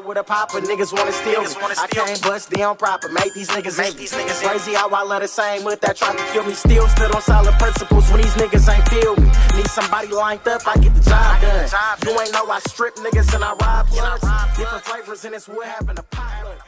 with a popper, niggas wanna steal me. I can't bust down proper, make these niggas crazy how I let the same with that tried to kill me. Still stood on solid principles when these niggas ain't feel me. Need somebody lined up, I get the job done. You ain't know I strip niggas and I rob bloods. Different flavors in this wood having a pilot.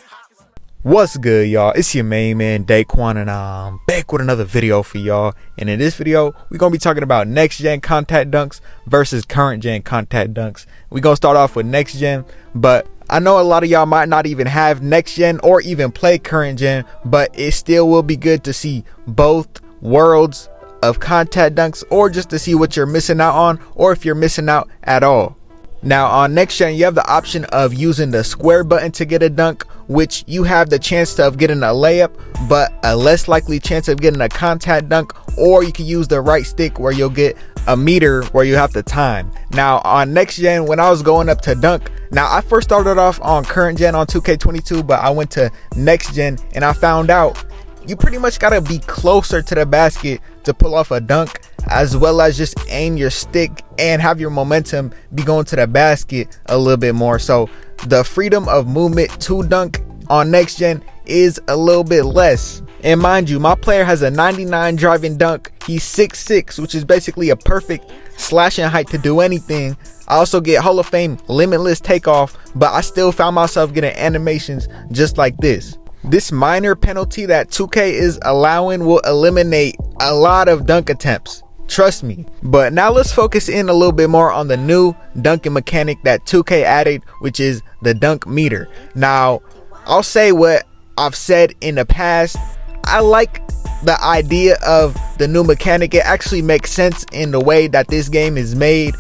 What's good, y'all? It's your main man Deykwon, and I'm back with another video for y'all. And in this video, we're gonna be talking about next gen contact dunks versus current gen contact dunks. We're gonna start off with next gen, but I know a lot of y'all might not even have next gen or even play current gen, but it still will be good to see both worlds of contact dunks, or just to see what you're missing out on, or if you're missing out at all. Now on next gen, you have the option of using the square button to get a dunk, which you have the chance of getting a layup but a less likely chance of getting a contact dunk, or you can use the right stick where you'll get a meter where you have to time. Now on next gen, when I was going up to dunk, now I first started off on current gen on 2K22, but I went to next gen and I found out you pretty much gotta be closer to the basket to pull off a dunk, as well as just aim your stick and have your momentum be going to the basket a little bit more. So the freedom of movement to dunk on next gen is a little bit less. And mind you, my player has a 99 driving dunk. He's 6'6", which is basically a perfect slashing height to do anything. I also get Hall of Fame limitless takeoff, but I still found myself getting animations just like this. This minor penalty that 2K is allowing will eliminate a lot of dunk attempts, trust me. But now let's focus in a little bit more on the new dunking mechanic that 2K added, which is the dunk meter. Now I'll say what I've said in the past. I like the idea of the new mechanic. It actually makes sense in the way that this game is made,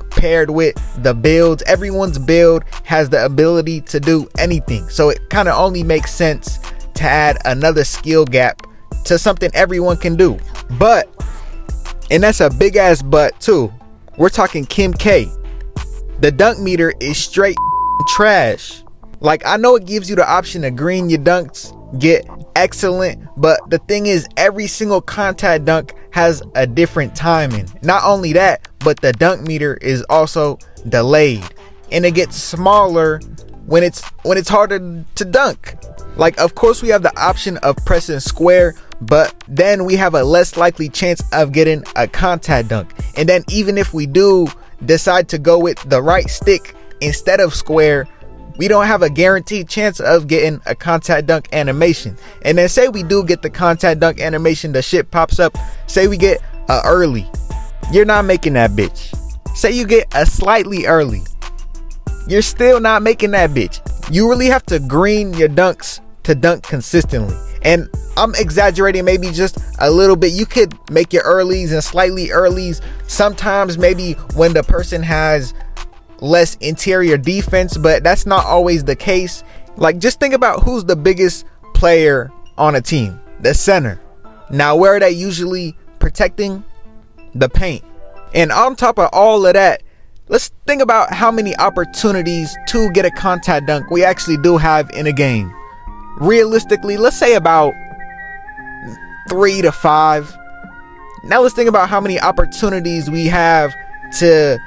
paired with the builds. Everyone's build has the ability to do anything, so it kind of only makes sense to add another skill gap to something everyone can do. But, and that's a big ass but too, we're talking Kim K. The dunk meter is straight trash. Like, I know it gives you the option to green your dunks, get excellent, but the thing is, every single contact dunk has a different timing. Not only that, but the dunk meter is also delayed, and it gets smaller when it's harder to dunk. Like, of course we have the option of pressing square, but then we have a less likely chance of getting a contact dunk. And then even if we do decide to go with the right stick instead of square, we don't have a guaranteed chance of getting a contact dunk animation. And then say we do get the contact dunk animation, the shit pops up. Say we get a early, you're not making that bitch. Say you get a slightly early, you're still not making that bitch. You really have to green your dunks to dunk consistently. And I'm exaggerating maybe just a little bit. You could make your earlies and slightly earlies sometimes, maybe when the person has less interior defense, but that's not always the case. Like, just think about who's the biggest player on a team: the center. Now, where are they usually protecting? The paint. And on top of all of that, let's think about how many opportunities to get a contact dunk we actually do have in a game. Realistically, let's say about 3 to 5. Now let's think about how many opportunities we have to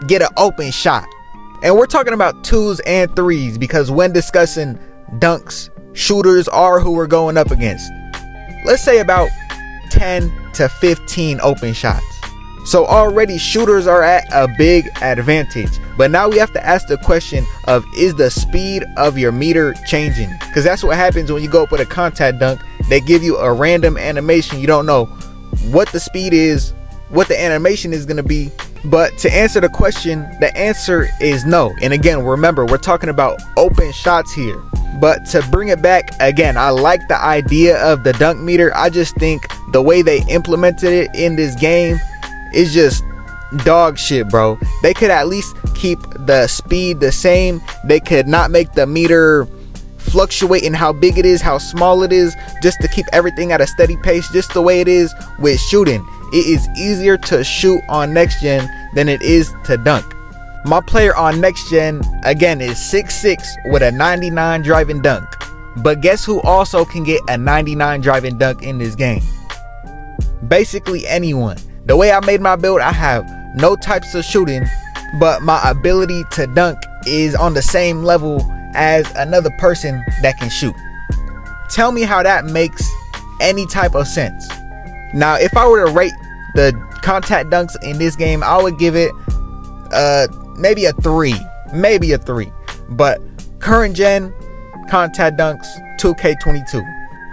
get an open shot. And we're talking about 2s and 3s, because when discussing dunks, shooters are who we're going up against. Let's say about 10 to 15 open shots. So already shooters are at a big advantage. But now we have to ask the question of, is the speed of your meter changing? Because that's what happens when you go up with a contact dunk. They give you a random animation. You don't know what the speed is, what the animation is going to be. But to answer the question, the answer is no. And again, remember, we're talking about open shots here. But to bring it back again, I like the idea of the dunk meter. I just think the way they implemented it in this game is just dog shit, bro. They could at least keep the speed the same. They could not make the meter fluctuate in how big it is, how small it is, just to keep everything at a steady pace, just the way it is with shooting. It is easier to shoot on next gen than it is to dunk. My player on next gen again is 6'6" with a 99 driving dunk. But guess who also can get a 99 driving dunk in this game? Basically anyone. The way I made my build, I have no types of shooting, but my ability to dunk is on the same level as another person that can shoot. Tell me how that makes any type of sense. Now, if I were to rate the contact dunks in this game, I would give it maybe a 3. But current gen contact dunks 2K22.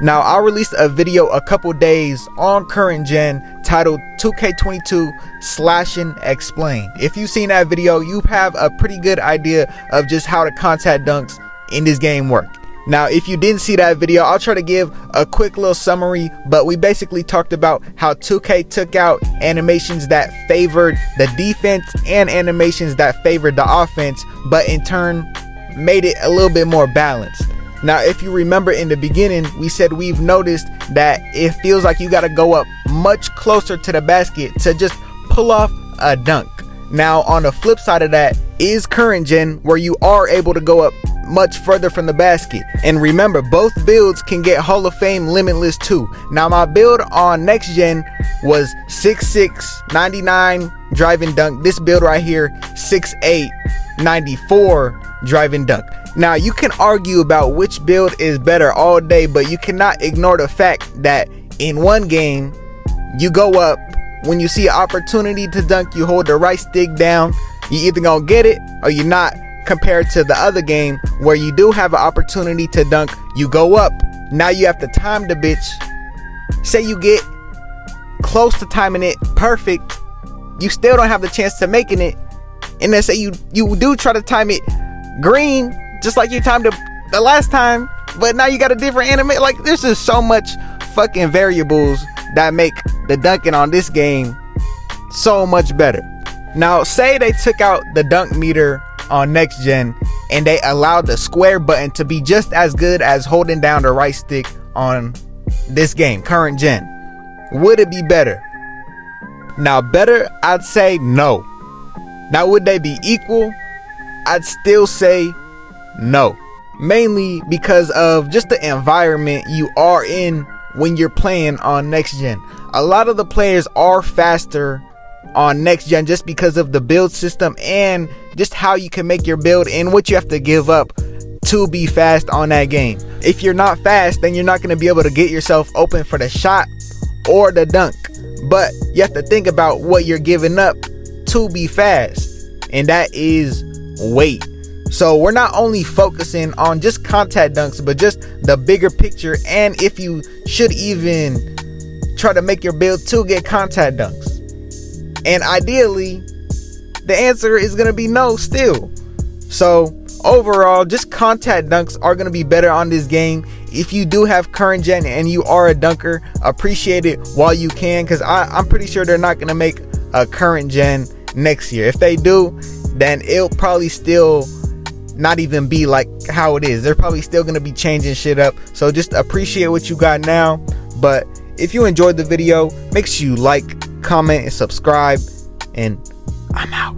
Now, I released a video a couple days on current gen titled 2K22 Slashing Explained. If you've seen that video, you have a pretty good idea of just how the contact dunks in this game work. Now, if you didn't see that video, I'll try to give a quick little summary, but we basically talked about how 2K took out animations that favored the defense and animations that favored the offense, but in turn made it a little bit more balanced. Now, if you remember in the beginning, we said we've noticed that it feels like you got to go up much closer to the basket to just pull off a dunk. Now, on the flip side of that is current gen, where you are able to go up much further from the basket. And remember, both builds can get Hall of Fame limitless too. Now, my build on next gen was 6'6", 99 driving dunk. This build right here, 6'8", 94 driving dunk. Now, you can argue about which build is better all day, but you cannot ignore the fact that in one game, you go up, when you see an opportunity to dunk, you hold the right stick down. You either gonna get it or you're not, compared to the other game where you do have an opportunity to dunk, you go up. Now you have to time the bitch. Say you get close to timing it perfect, you still don't have the chance to making it. And then say you do try to time it green, just like you timed it the last time, but now you got a different animate. Like, there's just so much fucking variables that make the dunking on this game so much better. Now, say they took out the dunk meter on next gen and they allowed the square button to be just as good as holding down the right stick on this game, current gen. Would it be better? Now, better, I'd say no. Now, would they be equal? I'd still say no. Mainly because of just the environment you are in when you're playing on next gen. A lot of the players are faster on next gen just because of the build system and just how you can make your build and what you have to give up to be fast on that game. If you're not fast, then you're not going to be able to get yourself open for the shot or the dunk. But you have to think about what you're giving up to be fast, and that is weight. So we're not only focusing on just contact dunks, but just the bigger picture, and if you should even try to make your build to get contact dunks. And ideally, the answer is going to be no still. So overall, just contact dunks are going to be better on this game. If you do have current gen and you are a dunker, appreciate it while you can, because I'm pretty sure they're not going to make a current gen next year. If they do, then it'll probably still not even be like how it is. They're probably still going to be changing shit up. So just appreciate what you got now. But if you enjoyed the video, make sure you like, comment, and subscribe. And I'm out.